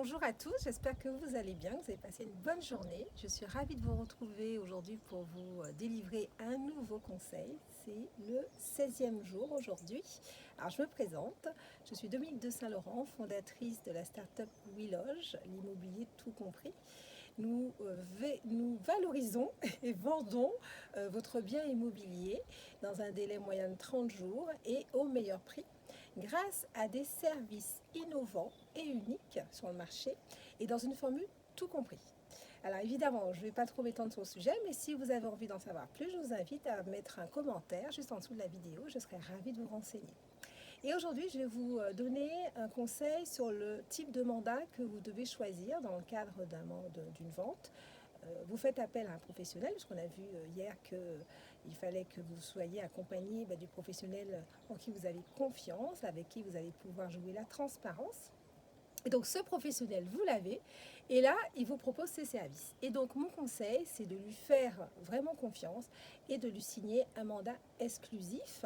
Bonjour à tous, j'espère que vous allez bien, que vous avez passé une bonne journée. Je suis ravie de vous retrouver aujourd'hui pour vous délivrer un nouveau conseil. C'est le 16e jour aujourd'hui. Alors je me présente, je suis Dominique de Saint-Laurent, fondatrice de la start-up WeLoge, l'immobilier tout compris. Nous valorisons et vendons votre bien immobilier dans un délai moyen de 30 jours et au meilleur prix, grâce à des services innovants et uniques sur le marché et dans une formule tout compris. Alors évidemment, je ne vais pas trop m'étendre sur le sujet, mais si vous avez envie d'en savoir plus, je vous invite à mettre un commentaire juste en dessous de la vidéo, je serai ravie de vous renseigner. Et aujourd'hui, je vais vous donner un conseil sur le type de mandat que vous devez choisir dans le cadre d'une vente. Vous faites appel à un professionnel, puisqu'on a vu hier qu'il fallait que vous soyez accompagné du professionnel en qui vous avez confiance, avec qui vous allez pouvoir jouer la transparence. Et donc ce professionnel, vous l'avez, et là, il vous propose ses services. Et donc mon conseil, c'est de lui faire vraiment confiance et de lui signer un mandat exclusif,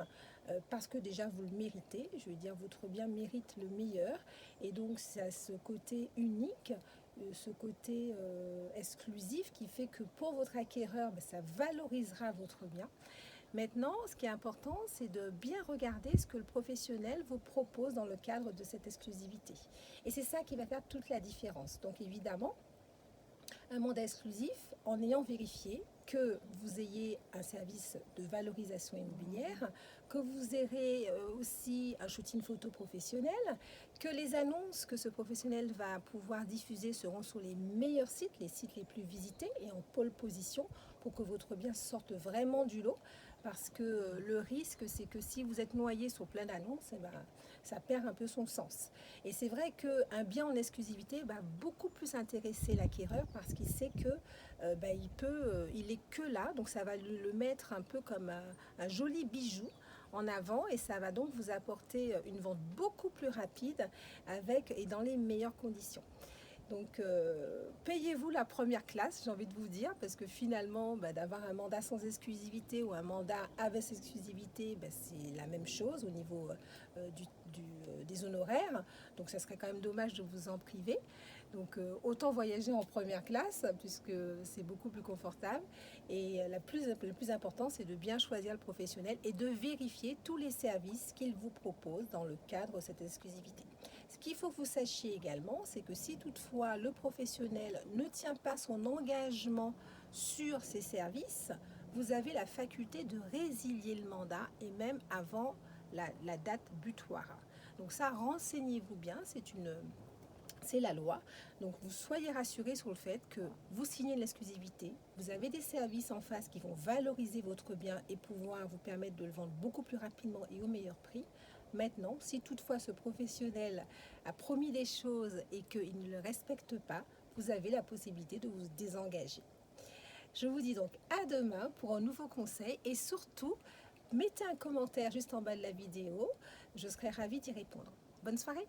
parce que déjà vous le méritez, je veux dire votre bien mérite le meilleur, et donc c'est ce côté unique, ce côté exclusif qui fait que pour votre acquéreur, ça valorisera votre bien. Maintenant, ce qui est important, c'est de bien regarder ce que le professionnel vous propose dans le cadre de cette exclusivité. Et c'est ça qui va faire toute la différence. Donc évidemment, un mandat exclusif en ayant vérifié que vous ayez un service de valorisation immobilière, que vous aurez aussi un shooting photo professionnel, que les annonces que ce professionnel va pouvoir diffuser seront sur les meilleurs sites, les sites les plus visités et en pole position pour que votre bien sorte vraiment du lot. Parce que le risque, c'est que si vous êtes noyé sur plein d'annonces, ça perd un peu son sens. Et c'est vrai qu'un bien en exclusivité va beaucoup plus intéresser l'acquéreur parce qu'il sait que il est que là, donc ça va le mettre un peu comme un joli bijou en avant et ça va donc vous apporter une vente beaucoup plus rapide et dans les meilleures conditions. Donc payez-vous la première classe, j'ai envie de vous dire, parce que finalement d'avoir un mandat sans exclusivité ou un mandat avec exclusivité, c'est la même chose au niveau des honoraires, donc ça serait quand même dommage de vous en priver. Donc autant voyager en première classe puisque c'est beaucoup plus confortable, et le plus important, c'est de bien choisir le professionnel et de vérifier tous les services qu'il vous propose dans le cadre de cette exclusivité. Ce qu'il faut que vous sachiez également, c'est que si toutefois le professionnel ne tient pas son engagement sur ses services, vous avez la faculté de résilier le mandat et même avant la date butoir. Donc ça, renseignez-vous bien, c'est la loi. Donc vous soyez rassurés sur le fait que vous signez l'exclusivité, vous avez des services en face qui vont valoriser votre bien et pouvoir vous permettre de le vendre beaucoup plus rapidement et au meilleur prix. Maintenant, si toutefois ce professionnel a promis des choses et qu'il ne le respecte pas, vous avez la possibilité de vous désengager. Je vous dis donc à demain pour un nouveau conseil et surtout, mettez un commentaire juste en bas de la vidéo, je serai ravie d'y répondre. Bonne soirée!